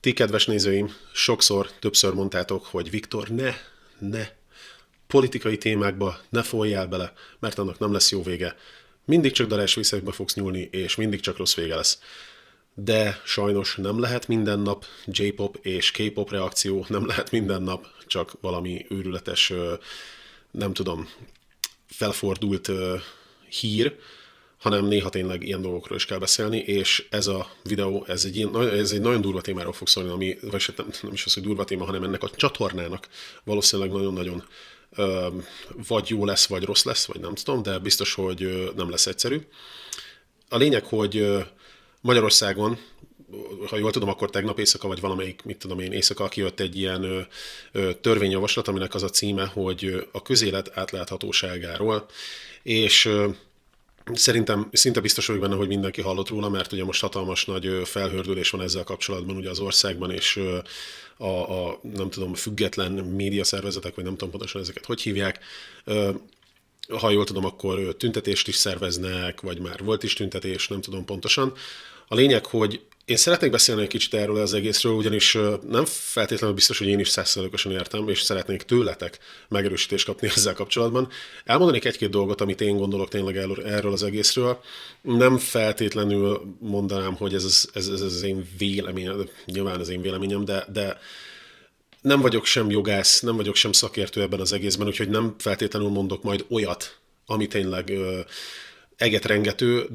Ti, kedves nézőim, sokszor, többször mondtátok, hogy Viktor, ne, politikai témákba ne folyjál bele, mert annak nem lesz jó vége. Mindig csak darás viszekbe fogsz nyúlni, és mindig csak rossz vége lesz. De sajnos nem lehet minden nap J-pop és K-pop reakció, nem lehet minden nap csak valami őrületes, nem tudom, felfordult hír, hanem néha tényleg ilyen dolgokról is kell beszélni, és ez a videó, ez egy nagyon durva témáról fog szólni, vagy nem is az, hogy durva téma, hanem ennek a csatornának valószínűleg nagyon-nagyon vagy jó lesz, vagy rossz lesz, vagy nem tudom, de biztos, hogy nem lesz egyszerű. A lényeg, hogy Magyarországon, ha jól tudom, akkor tegnap éjszaka, vagy valamelyik, mit tudom én, éjszaka kijött egy ilyen törvényjavaslat, aminek az a címe, hogy a közélet átláthatóságáról, és szerintem szinte biztos vagyok benne, hogy mindenki hallott róla, mert ugye most hatalmas nagy felhördülés van ezzel kapcsolatban ugye az országban, és nem tudom, független médiaszervezetek, vagy nem tudom pontosan ezeket hogy hívják, ha jól tudom, akkor tüntetést is szerveznek, vagy már volt is tüntetés, nem tudom pontosan. A lényeg, hogy én szeretnék beszélni egy kicsit erről az egészről, ugyanis nem feltétlenül biztos, hogy én is 100%-osan értem, és szeretnék tőletek megerősítést kapni ezzel kapcsolatban. Elmondanék egy-két dolgot, amit én gondolok tényleg erről az egészről. Nem feltétlenül mondanám, hogy ez az én véleményem, nyilván az én véleményem, de nem vagyok sem jogász, nem vagyok sem szakértő ebben az egészben, úgyhogy nem feltétlenül mondok majd olyat, ami tényleg egetrengető,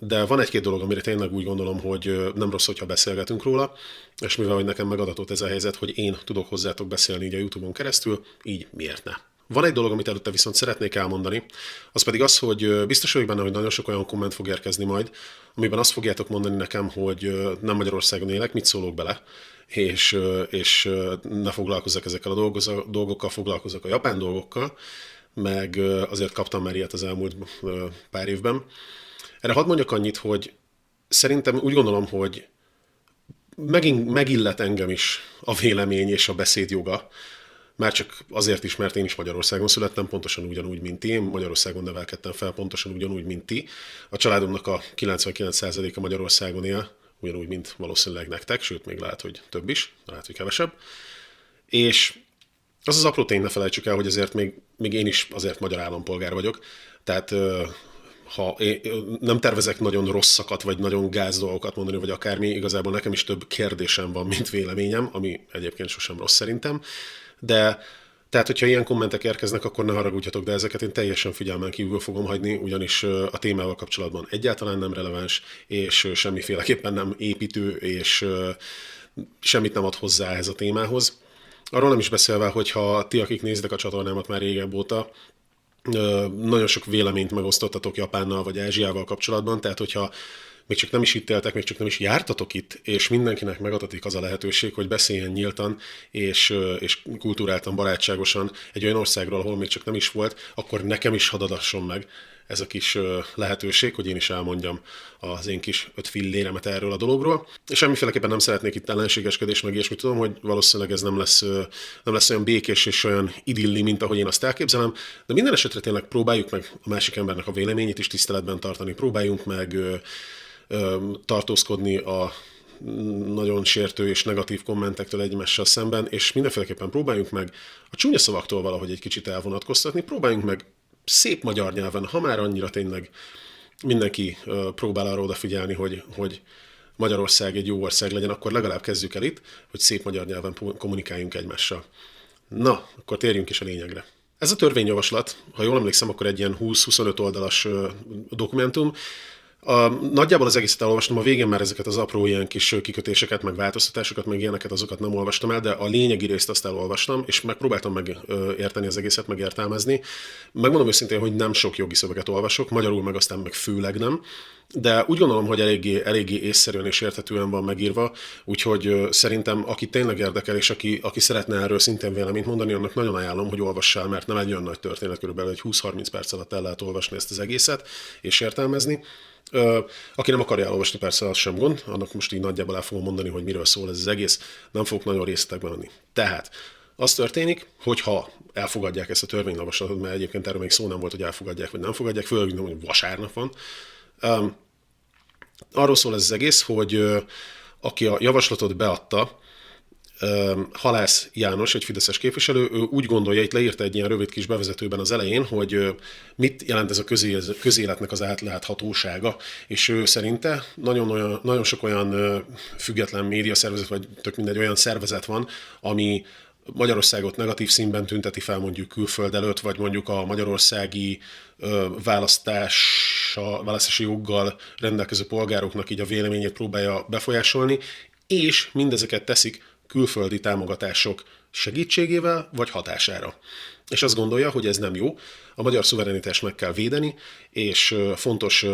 de van egy-két dolog, amire tényleg úgy gondolom, hogy nem rossz, hogyha beszélgetünk róla, és mivel hogy nekem megadatott ez a helyzet, hogy én tudok hozzátok beszélni így a YouTube-on keresztül, így miért ne? Van egy dolog, amit előtte viszont szeretnék elmondani, az pedig az, hogy biztos vagyok benne, hogy nagyon sok olyan komment fog érkezni majd, amiben azt fogjátok mondani nekem, hogy nem Magyarországon élek, mit szólok bele, és ne foglalkozzak ezekkel a dolgokkal, foglalkozzak a japán dolgokkal, meg azért kaptam már ilyet az elmúlt pár évben. Erre hadd mondjak annyit, hogy szerintem úgy gondolom, hogy megillet engem is a vélemény és a beszéd joga, már csak azért is, mert én is Magyarországon születtem, pontosan ugyanúgy, mint ti. Én Magyarországon nevelkedtem fel, pontosan ugyanúgy, mint ti. A családomnak a 99%-a Magyarországon él, ugyanúgy, mint valószínűleg nektek, sőt, még lehet, hogy több is, lehet, hogy kevesebb. És az az apró tény, ne felejtsük el, hogy azért még én is azért magyar állampolgár vagyok, tehát ha én nem tervezek nagyon rosszakat, vagy nagyon gáz dolgokat mondani, vagy akármi, igazából nekem is több kérdésem van, mint véleményem, ami egyébként sosem rossz szerintem, de tehát, hogyha ilyen kommentek érkeznek, akkor ne haragudjatok, de ezeket én teljesen figyelmen kívül fogom hagyni, ugyanis a témával kapcsolatban egyáltalán nem releváns, és semmiféleképpen nem építő, és semmit nem ad hozzá ehhez a témához. Arról nem is beszélve, hogyha ti, akik nézitek a csatornámat már régebb óta, nagyon sok véleményt megosztottatok Japánnal vagy Ázsiával kapcsolatban, tehát hogyha még csak nem is itt éltek, még csak nem is jártatok itt, és mindenkinek megadatik az a lehetőség, hogy beszéljen nyíltan és kultúráltan, barátságosan egy olyan országról, ahol még csak nem is volt, akkor nekem is hadd adasson meg ez a kis lehetőség, hogy én is elmondjam az én kis 5 filléremet erről a dologról. És semmiféleképpen nem szeretnék itt ellenségeskedés, meg ilyesmit, tudom, hogy valószínűleg ez nem lesz olyan békés és olyan idilli, mint ahogy én azt elképzelem, de minden esetre tényleg próbáljuk meg a másik embernek a véleményét is tiszteletben tartani, próbáljunk meg tartózkodni a nagyon sértő és negatív kommentektől egymással szemben, és mindenféleképpen próbáljunk meg a csúnya szavaktól valahogy egy kicsit elvonatkoztatni, próbáljunk meg szép magyar nyelven, ha már annyira tényleg mindenki próbál arra odafigyelni, hogy Magyarország egy jó ország legyen, akkor legalább kezdjük el itt, hogy szép magyar nyelven kommunikáljunk egymással. Na, akkor térjünk is a lényegre. Ez a törvényjavaslat, ha jól emlékszem, akkor egy ilyen 20-25 oldalas dokumentum. Nagyjából az egészet elolvastam, a végén már ezeket az apró ilyen kis kikötéseket, meg változtatásokat, meg ilyeneket, azokat nem olvastam el, de a lényegi részt azt elolvastam, és megpróbáltam megérteni az egészet, megértelmezni. Megmondom őszintén, hogy nem sok jogi szöveget olvasok, magyarul meg aztán meg főleg nem, de úgy gondolom, hogy eléggé észszerűen és érthetően van megírva, úgyhogy szerintem aki tényleg érdekel, és aki szeretne erről szintén véleményt mondani, annak nagyon ajánlom, hogy olvassál, mert nem egy olyan nagy történet, körülbelül egy 20-30 perc alatt el lehet olvasni ezt az egészet, és értelmezni. Aki nem akarja elolvasni, persze az sem gond, annak most így nagyjából el fogom mondani, hogy miről szól ez az egész, nem fogok nagyon részletekbe menni. Tehát az történik, hogy ha elfogadják ezt a törvényjavaslatot, mert egyébként erről még szó nem volt, hogy elfogadják vagy nem fogadják, főleg hogy vasárnap van. Arról szól ez az egész, hogy aki a javaslatot beadta, Halász János, egy fideszes képviselő, ő úgy gondolja, itt leírta egy ilyen rövid kis bevezetőben az elején, hogy mit jelent ez a közéletnek az átláthatósága, és ő szerinte nagyon sok olyan független médiaszervezet, vagy tök mindegy olyan szervezet van, ami Magyarországot negatív színben tünteti fel mondjuk külföld előtt, vagy mondjuk a magyarországi választási joggal rendelkező polgároknak így a véleményét próbálja befolyásolni, és mindezeket teszik külföldi támogatások segítségével vagy hatására. És azt gondolja, hogy ez nem jó, a magyar szuverenitást meg kell védeni, és fontos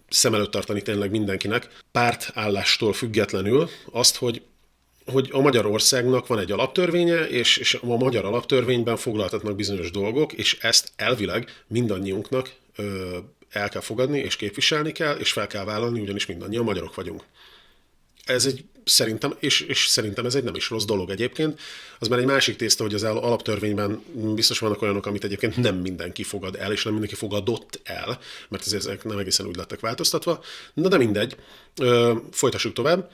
szem előtt tartani tényleg mindenkinek pártállástól függetlenül azt, hogy a Magyarországnak van egy alaptörvénye, és a magyar alaptörvényben foglaltatnak bizonyos dolgok, és ezt elvileg mindannyiunknak el kell fogadni, és képviselni kell, és fel kell vállalni, ugyanis mindannyian magyarok vagyunk. Ez egy szerintem, és szerintem ez egy nem is rossz dolog egyébként. Az már egy másik tészta, hogy az alaptörvényben biztos vannak olyanok, amit egyébként nem mindenki fogad el, és nem mindenki fogadott el, mert ezek nem egészen úgy lettek változtatva. Na de mindegy, folytassuk tovább.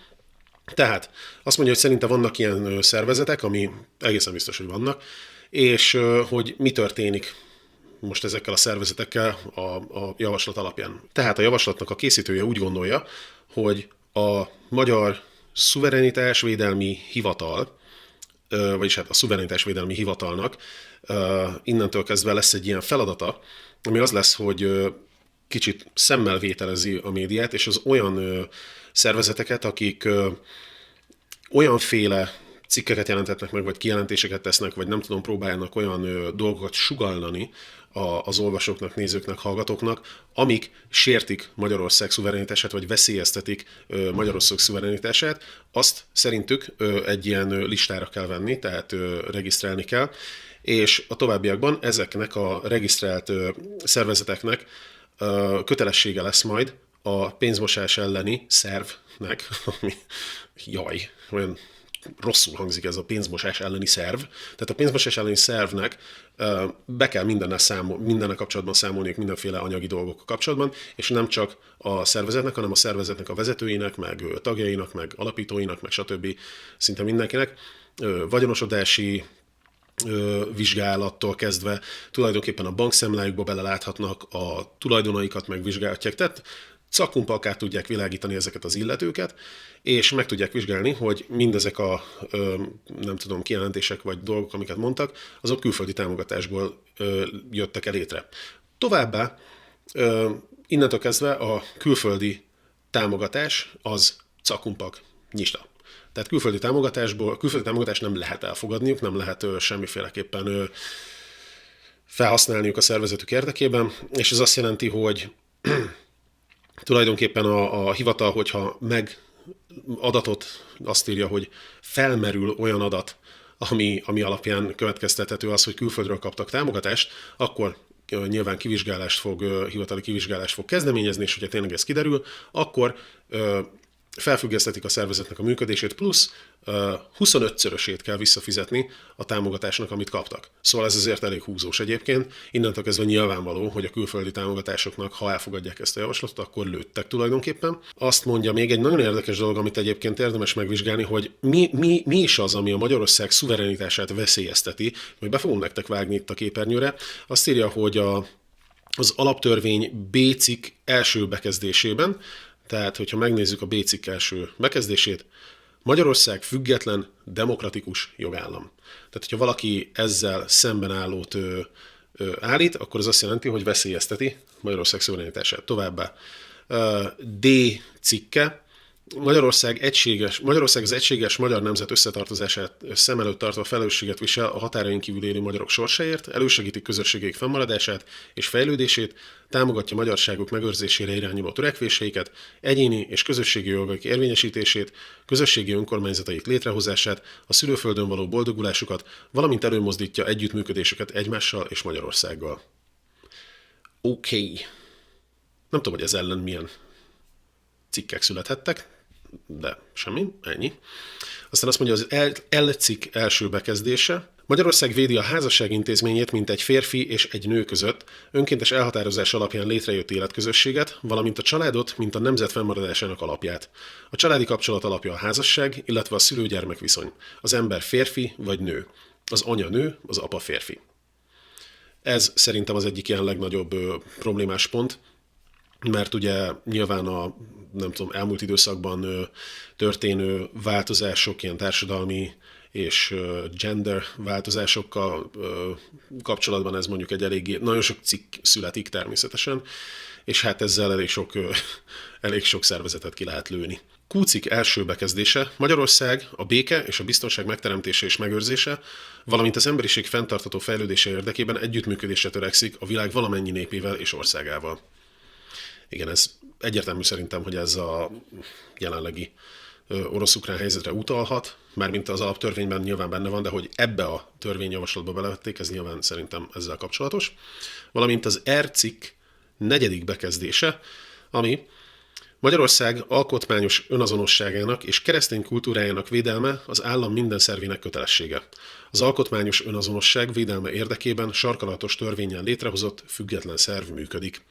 Tehát azt mondja, hogy szerintem vannak ilyen szervezetek, ami egészen biztos, hogy vannak, és hogy mi történik most ezekkel a szervezetekkel a javaslat alapján. Tehát a javaslatnak a készítője úgy gondolja, hogy a Magyar Szuverenitásvédelmi Hivatal, vagyis hát a Szuverenitásvédelmi Hivatalnak innentől kezdve lesz egy ilyen feladata, ami az lesz, hogy kicsit szemmel vételezi a médiát, és az olyan szervezeteket, akik olyanféle cikkeket jelentetnek meg, vagy kijelentéseket tesznek, vagy nem tudom, próbálnak olyan dolgokat sugallani az olvasóknak, nézőknek, hallgatóknak, amik sértik Magyarország szuverenitását, vagy veszélyeztetik Magyarország szuverenitását, azt szerintük egy ilyen listára kell venni, tehát regisztrálni kell, és a továbbiakban ezeknek a regisztrált szervezeteknek kötelessége lesz majd a pénzmosás elleni szervnek, ami jaj, olyan rosszul hangzik ez a pénzmosás elleni szerv. Tehát a pénzmosás elleni szervnek be kell mindennel kapcsolatban számolniuk mindenféle anyagi dolgok kapcsolatban, és nem csak a szervezetnek, hanem a szervezetnek a vezetőinek, meg tagjainak, meg alapítóinak, meg stb. Szinte mindenkinek. Vagyonosodási vizsgálattól kezdve tulajdonképpen a bankszámlájukba beleláthatnak, a tulajdonaikat megvizsgálhatják. Tehát cakkumpalkát tudják világítani ezeket az illetőket, és meg tudják vizsgálni, hogy mindezek a nem tudom, kijelentések vagy dolgok, amiket mondtak, azok külföldi támogatásból jöttek el létre. Továbbá innentől kezdve a külföldi támogatás az cakkumpak nyista. Tehát külföldi támogatást nem lehet elfogadniuk, nem lehet semmiféleképpen felhasználniuk a szervezetük érdekében, és ez azt jelenti, hogy tulajdonképpen a hivatal, hogyha adatot azt írja, hogy felmerül olyan adat, ami alapján következtethető az, hogy külföldről kaptak támogatást, akkor nyilván hivatali kivizsgálást fog kezdeményezni, és hogyha tényleg ez kiderül, akkor felfüggesztetik a szervezetnek a működését, plusz 25-szörösét kell visszafizetni a támogatásnak, amit kaptak. Szóval ez azért elég húzós egyébként. Innentől kezdve nyilvánvaló, hogy a külföldi támogatásoknak, ha elfogadják ezt a javaslatot, akkor lőttek tulajdonképpen. Azt mondja még egy nagyon érdekes dolog, amit egyébként érdemes megvizsgálni, hogy mi is az, ami a Magyarország szuverenitását veszélyezteti, hogy be fogunk nektek vágni itt a képernyőre. Azt írja, hogy az alaptörvény B cikk első bekezdésében, tehát, hogyha megnézzük a B cikk első bekezdését, Magyarország független, demokratikus jogállam. Tehát, hogyha valaki ezzel szemben állót állít, akkor az azt jelenti, hogy veszélyezteti Magyarország szuverenitását. Továbbá D cikke, Magyarország az egységes magyar nemzet összetartozását szem előtt tartva felelősséget visel a határain kívül élő magyarok sorsáért, elősegíti közösségeik fennmaradását és fejlődését, támogatja magyarságuk megőrzésére irányuló törekvéseiket, egyéni és közösségi jogaik érvényesítését, közösségi önkormányzataik létrehozását, a szülőföldön való boldogulásukat, valamint előmozdítja együttműködésüket egymással és Magyarországgal. Oké. Nem tudom, hogy ez ellen milyen cikkek születhettek, de semmi, ennyi. Aztán azt mondja, az L cikk első bekezdése, Magyarország védi a házasság intézményét, mint egy férfi és egy nő között önkéntes elhatározás alapján létrejött életközösséget, valamint a családot, mint a nemzet fennmaradásának alapját. A családi kapcsolat alapja a házasság, illetve a szülő-gyermek viszony. Az ember férfi vagy nő. Az anya nő, az apa férfi. Ez szerintem az egyik ilyen legnagyobb problémás pont, mert ugye nyilván a nem tudom, elmúlt időszakban történő változások, ilyen társadalmi és gender változásokkal kapcsolatban ez mondjuk egy eléggé, nagyon sok cikk születik természetesen, és hát ezzel elég sok szervezetet ki lehet lőni. Q-cikk első bekezdése: Magyarország a béke és a biztonság megteremtése és megőrzése, valamint az emberiség fenntartható fejlődése érdekében együttműködésre törekszik a világ valamennyi népével és országával. Igen, ez egyértelmű szerintem, hogy ez a jelenlegi orosz-ukrán helyzetre utalhat, mármint az alaptörvényben nyilván benne van, de hogy ebbe a törvényjavaslatba belevették, ez nyilván szerintem ezzel kapcsolatos. Valamint az R-cikk negyedik bekezdése, ami Magyarország alkotmányos önazonosságának és keresztény kultúrájának védelme az állam minden szervének kötelessége. Az alkotmányos önazonosság védelme érdekében sarkalatos törvénnyel létrehozott független szerv működik.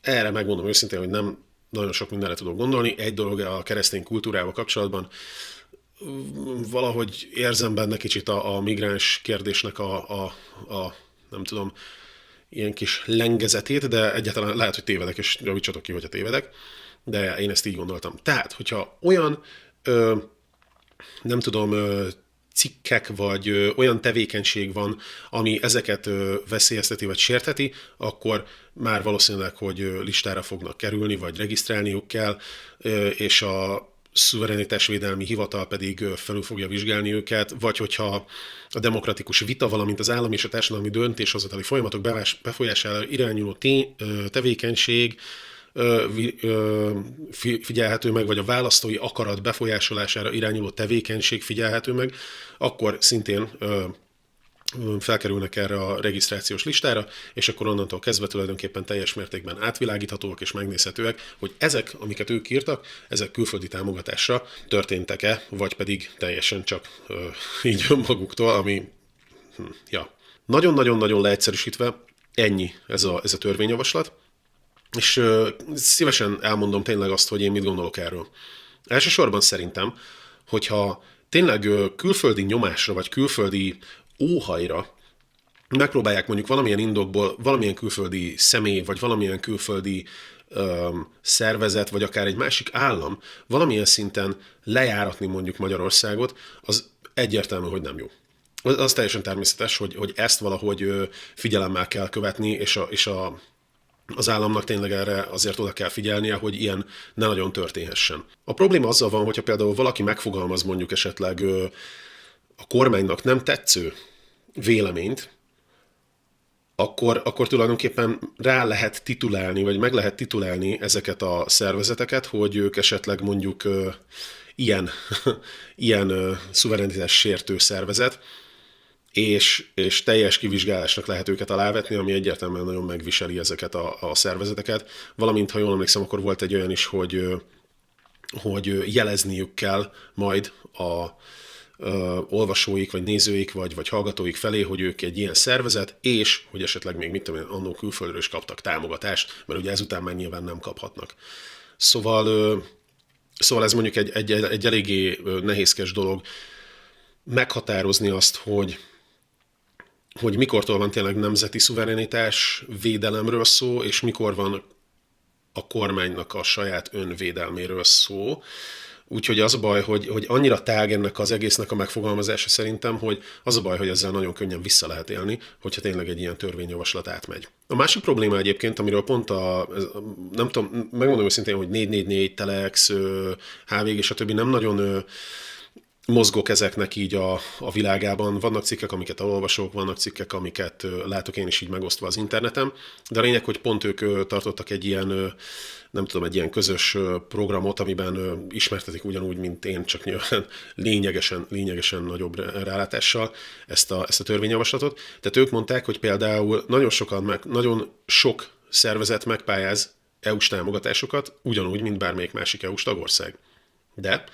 Erre megmondom őszintén, hogy nem nagyon sok mindenre tudok gondolni. Egy dolog a keresztény kultúrával kapcsolatban, valahogy érzem benne kicsit a migráns kérdésnek a nem tudom, ilyen kis lengezetét, de egyáltalán lehet, hogy tévedek, és javítsatok ki, hogyha tévedek, de én ezt így gondoltam. Tehát, hogyha olyan, nem tudom, cikkek, vagy olyan tevékenység van, ami ezeket veszélyezteti, vagy sértheti, akkor már valószínűleg, hogy listára fognak kerülni, vagy regisztrálniuk kell, és a szuverenitásvédelmi hivatal pedig felül fogja vizsgálni őket, vagy hogyha a demokratikus vita, valamint az állami és a társadalmi döntéshozatali folyamatok befolyására irányuló tevékenység figyelhető meg, vagy a választói akarat befolyásolására irányuló tevékenység figyelhető meg, akkor szintén felkerülnek erre a regisztrációs listára, és akkor onnantól kezdve tulajdonképpen teljes mértékben átvilágíthatóak és megnézhetőek, hogy ezek, amiket ők írtak, ezek külföldi támogatásra történtek-e, vagy pedig teljesen csak így maguktól, ami nagyon-nagyon-nagyon leegyszerűsítve ennyi ez a törvényjavaslat, és szívesen elmondom tényleg azt, hogy én mit gondolok erről. Elsősorban szerintem, hogyha tényleg külföldi nyomásra, vagy külföldi óhajra megpróbálják mondjuk valamilyen indokból, valamilyen külföldi személy, vagy valamilyen külföldi szervezet, vagy akár egy másik állam valamilyen szinten lejáratni mondjuk Magyarországot, az egyértelmű, hogy nem jó. Az teljesen természetes, hogy ezt valahogy figyelemmel kell követni, és az államnak tényleg erre azért oda kell figyelnie, hogy ilyen ne nagyon történhessen. A probléma azzal van, hogyha például valaki megfogalmaz mondjuk esetleg a kormánynak nem tetsző véleményt, akkor tulajdonképpen rá lehet titulálni, vagy meg lehet titulálni ezeket a szervezeteket, hogy ők esetleg mondjuk ilyen szuverenitás sértő szervezet, és teljes kivizsgálásnak lehet őket alávetni, ami egyértelműen nagyon megviseli ezeket a szervezeteket. Valamint, ha jól emlékszem, akkor volt egy olyan is, hogy jelezniük kell majd a olvasóik, vagy nézőik, vagy hallgatóik felé, hogy ők egy ilyen szervezet, és hogy esetleg még mit tudom én, annó külföldről is kaptak támogatást, mert ugye ezután már nyilván nem kaphatnak. Szóval ez mondjuk egy eléggé nehézkes dolog meghatározni azt, hogy mikortól van tényleg nemzeti szuverenitás védelemről szó, és mikor van a kormánynak a saját önvédelméről szó. Úgyhogy az a baj, hogy annyira tág ennek az egésznek a megfogalmazása szerintem, hogy az a baj, hogy ezzel nagyon könnyen vissza lehet élni, hogyha tényleg egy ilyen törvényjavaslat átmegy. A másik probléma egyébként, amiről pont nem tudom, megmondom őszintén, hogy 444, Telex, HVG, stb. Nem nagyon mozgok ezeknek így a világában. Vannak cikkek, amiket olvasok, vannak cikkek, amiket látok én is így megosztva az interneten, de a lényeg, hogy pont ők tartottak egy ilyen, nem tudom, egy ilyen közös programot, amiben ismertetik ugyanúgy, mint én, csak nyilván lényegesen nagyobb rálátással ezt a törvényjavaslatot. Tehát ők mondták, hogy például nagyon sok szervezet megpályáz EU-s támogatásokat, ugyanúgy, mint bármelyik másik EU-s tagország. De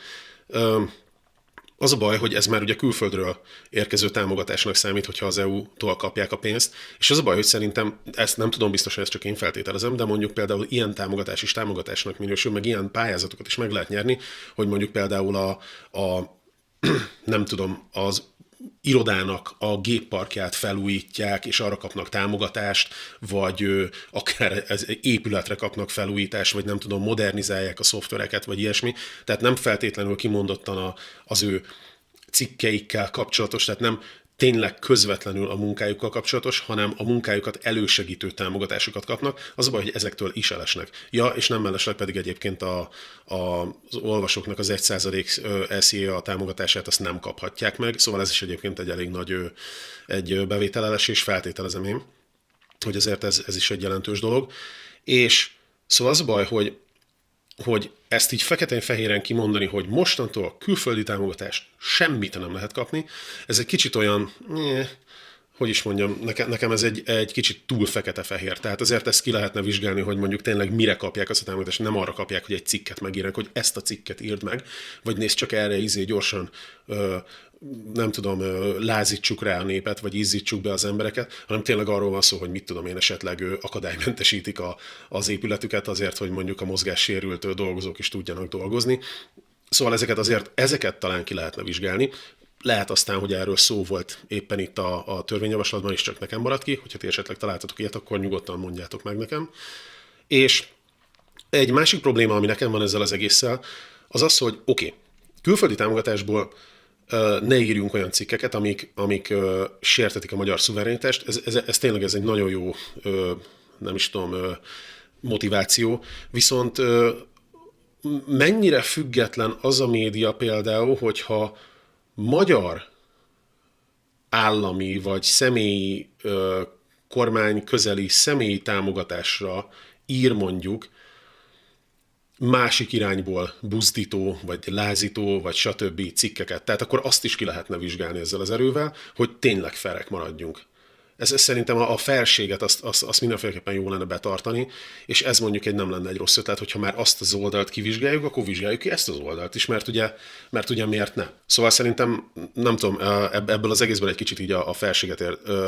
Az a baj, hogy ez már ugye külföldről érkező támogatásnak számít, hogyha az EU-tól kapják a pénzt, és az a baj, hogy szerintem, ezt nem tudom biztosan, ezt csak én feltételezem, de mondjuk például ilyen támogatás is támogatásnak minősül, meg ilyen pályázatokat is meg lehet nyerni, hogy mondjuk például a nem tudom, az irodának a gépparkját felújítják, és arra kapnak támogatást, vagy akár ez épületre kapnak felújítást, vagy nem tudom, modernizálják a szoftvereket, vagy ilyesmi. Tehát nem feltétlenül kimondottan az ő cikkeikkel kapcsolatos, tehát nem tényleg közvetlenül a munkájukkal kapcsolatos, hanem a munkájukat elősegítő támogatásokat kapnak. Az a baj, hogy ezektől is elesnek. Ja, és nem mellesleg pedig egyébként az olvasóknak az 1% SZIA támogatását azt nem kaphatják meg, szóval ez is egyébként egy elég nagy egy bevételelesés, feltételezem én, hogy ezért ez is egy jelentős dolog. És szóval az a baj, hogy ezt így feketén-fehéren kimondani, hogy mostantól külföldi támogatást semmit nem lehet kapni, ez egy kicsit olyan, hogy is mondjam, nekem ez egy kicsit túl fekete-fehér. Tehát azért ezt ki lehetne vizsgálni, hogy mondjuk tényleg mire kapják azt a támogatást, nem arra kapják, hogy egy cikket megírnak, hogy ezt a cikket írd meg, vagy nézd csak erre, gyorsan nem tudom, lázítsuk rá a népet, vagy izzítsuk be az embereket, hanem tényleg arról van szó, hogy mit tudom én, esetleg akadálymentesítik az épületüket azért, hogy mondjuk a mozgássérült dolgozók is tudjanak dolgozni. Szóval ezeket talán ki lehetne vizsgálni. Lehet aztán, hogy erről szó volt éppen itt a törvényjavaslatban is, csak nekem maradt ki, hogyha ti esetleg találtatok ilyet, akkor nyugodtan mondjátok meg nekem. És egy másik probléma, ami nekem van ezzel az egésszel, az az, hogy oké, külföldi támogatásból ne írjunk olyan cikkeket, amik sértetik a magyar szuverenitást. Ez tényleg ez egy nagyon jó, nem is tudom, motiváció. Viszont mennyire független az a média például, hogyha magyar állami vagy személyi kormány közeli személyi támogatásra ír mondjuk másik irányból buzdító, vagy lázító, vagy stb. Cikkeket. Tehát akkor azt is ki lehetne vizsgálni ezzel az erővel, hogy tényleg ferek maradjunk. Ez szerintem a felséget azt mindenféleképpen jó lenne betartani, és ez mondjuk nem lenne egy rossz ötlet, hogyha már azt az oldalt kivizsgáljuk, akkor vizsgáljuk ki ezt az oldalt is, mert ugye miért ne? Szóval szerintem, nem tudom, ebből az egészből egy kicsit így a felséget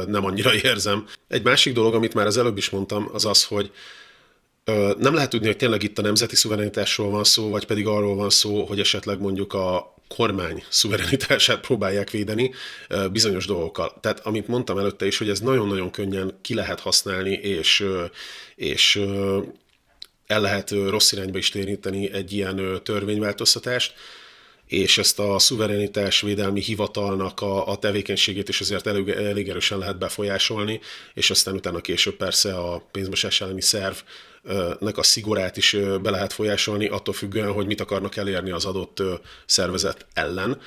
nem annyira érzem. Egy másik dolog, amit már az előbb is mondtam, az az, hogy nem lehet tudni, hogy tényleg itt a nemzeti szuverenitásról van szó, vagy pedig arról van szó, hogy esetleg mondjuk a kormány szuverenitását próbálják védeni bizonyos dolgokkal. Tehát amit mondtam előtte is, hogy ez nagyon-nagyon könnyen ki lehet használni, és el lehet rossz irányba is téríteni egy ilyen törvényváltoztatást, és ezt a szuverenitás védelmi hivatalnak a tevékenységét is azért elég erősen lehet befolyásolni, és aztán utána később persze a pénzmosás elleni szervnek a szigorát is be lehet folyásolni, attól függően, hogy mit akarnak elérni az adott szervezet ellen.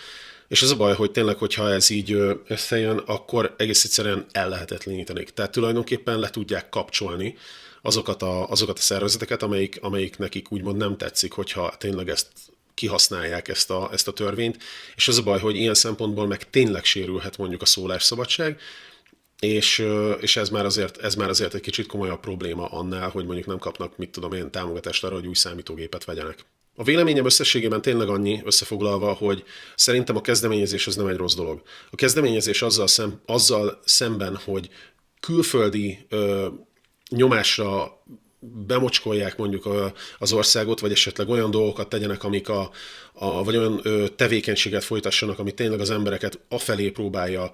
És az a baj, hogy tényleg, hogyha ez így összejön, akkor egész egyszerűen ellehetetlenítenék. Tehát tulajdonképpen le tudják kapcsolni azokat a szervezeteket, amelyik nekik úgymond nem tetszik, hogyha tényleg ezt kihasználják ezt a törvényt, és az a baj, hogy ilyen szempontból meg tényleg sérülhet mondjuk a szólásszabadság, és ez már azért egy kicsit komolyabb probléma annál, hogy mondjuk nem kapnak, mit tudom én, támogatást arra, hogy új számítógépet vegyenek. A véleményem összességében tényleg annyi, összefoglalva, hogy szerintem a kezdeményezés az nem egy rossz dolog. A kezdeményezés azzal szemben, hogy külföldi nyomásra bemocskolják mondjuk az országot, vagy esetleg olyan dolgokat tegyenek, amik vagy olyan tevékenységet folytassanak, ami tényleg az embereket afelé próbálja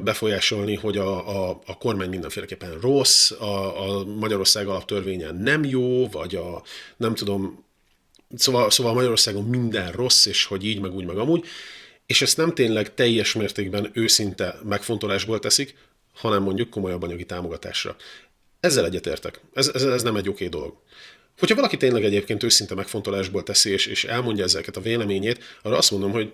befolyásolni, hogy a kormány mindenféleképpen rossz, a Magyarország alaptörvénye nem jó, vagy nem tudom, szóval Magyarországon minden rossz, és hogy így, meg úgy, meg amúgy, és ezt nem tényleg teljes mértékben őszinte megfontolásból teszik, hanem mondjuk komolyabb anyagi támogatásra. Ezzel egyetértek. Ez nem egy oké dolog. Hogyha valaki tényleg egyébként őszinte megfontolásból teszi, és elmondja ezeket a véleményét, arra azt mondom, hogy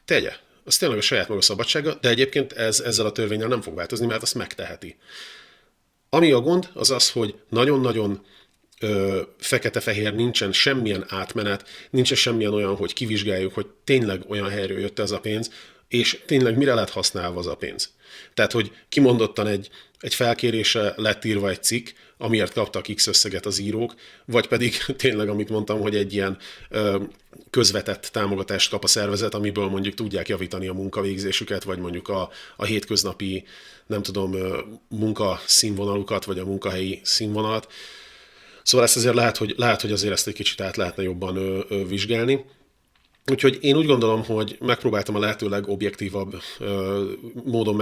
tegye. Az tényleg a saját maga szabadsága, de egyébként ezzel a törvénnyel nem fog változni, mert azt megteheti. Ami a gond, az az, hogy nagyon-nagyon fekete-fehér, nincsen semmilyen átmenet, nincsen semmilyen olyan, hogy kivizsgáljuk, hogy tényleg olyan helyről jött ez a pénz, és tényleg mire lett használva az a pénz. Tehát, hogy kimondottan egy felkérésre lett írva egy cikk, amiért kaptak X összeget az írók, vagy pedig tényleg, amit mondtam, hogy egy ilyen közvetett támogatást kap a szervezet, amiből mondjuk tudják javítani a munkavégzésüket, vagy mondjuk a hétköznapi, nem tudom, munkaszínvonalukat, vagy a munkahelyi színvonalat. Szóval ezt azért lehet, hogy azért ezt egy kicsit át lehetne jobban vizsgálni. Úgyhogy én úgy gondolom, hogy megpróbáltam a lehető legobjektívabb módon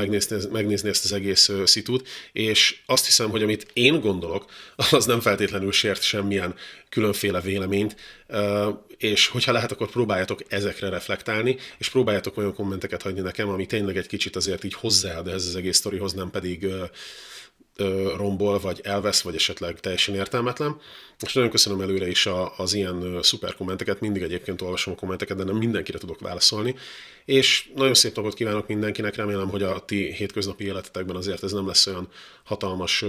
megnézni ezt az egész szitút, és azt hiszem, hogy amit én gondolok, az nem feltétlenül sért semmilyen különféle véleményt, és hogyha lehet, akkor próbáljatok ezekre reflektálni, és próbáljatok olyan kommenteket hagyni nekem, ami tényleg egy kicsit azért így hozzáad ehhez az egész sztorihoz, nem pedig rombol, vagy elvesz, vagy esetleg teljesen értelmetlen. És nagyon köszönöm előre is az ilyen szuper kommenteket, mindig egyébként olvasom a kommenteket, de nem mindenkire tudok válaszolni. És nagyon szép napot kívánok mindenkinek, remélem, hogy a ti hétköznapi életetekben azért ez nem lesz olyan hatalmas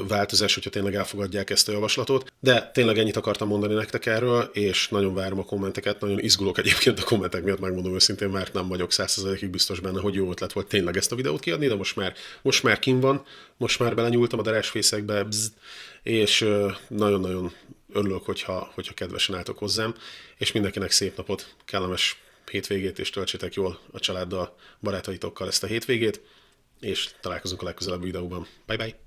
változás, hogyha tényleg elfogadják ezt a javaslatot. De tényleg ennyit akartam mondani nektek erről, és nagyon várom a kommenteket, nagyon izgulok egyébként a kommentek miatt, megmondom őszintén, mert nem vagyok 100%-ig biztos benne, hogy jó ötlet volt tényleg ezt a videót kiadni, de most már kim van, most már belenyúltam a darásfészekbe, és nagyon-nagyon örülök, hogyha kedvesen álltok hozzám, és mindenkinek szép napot, kellemes hétvégét, és töltsétek jól a családdal, barátaitokkal ezt a hétvégét, és találkozunk a legközelebbi videóban. Bye bye!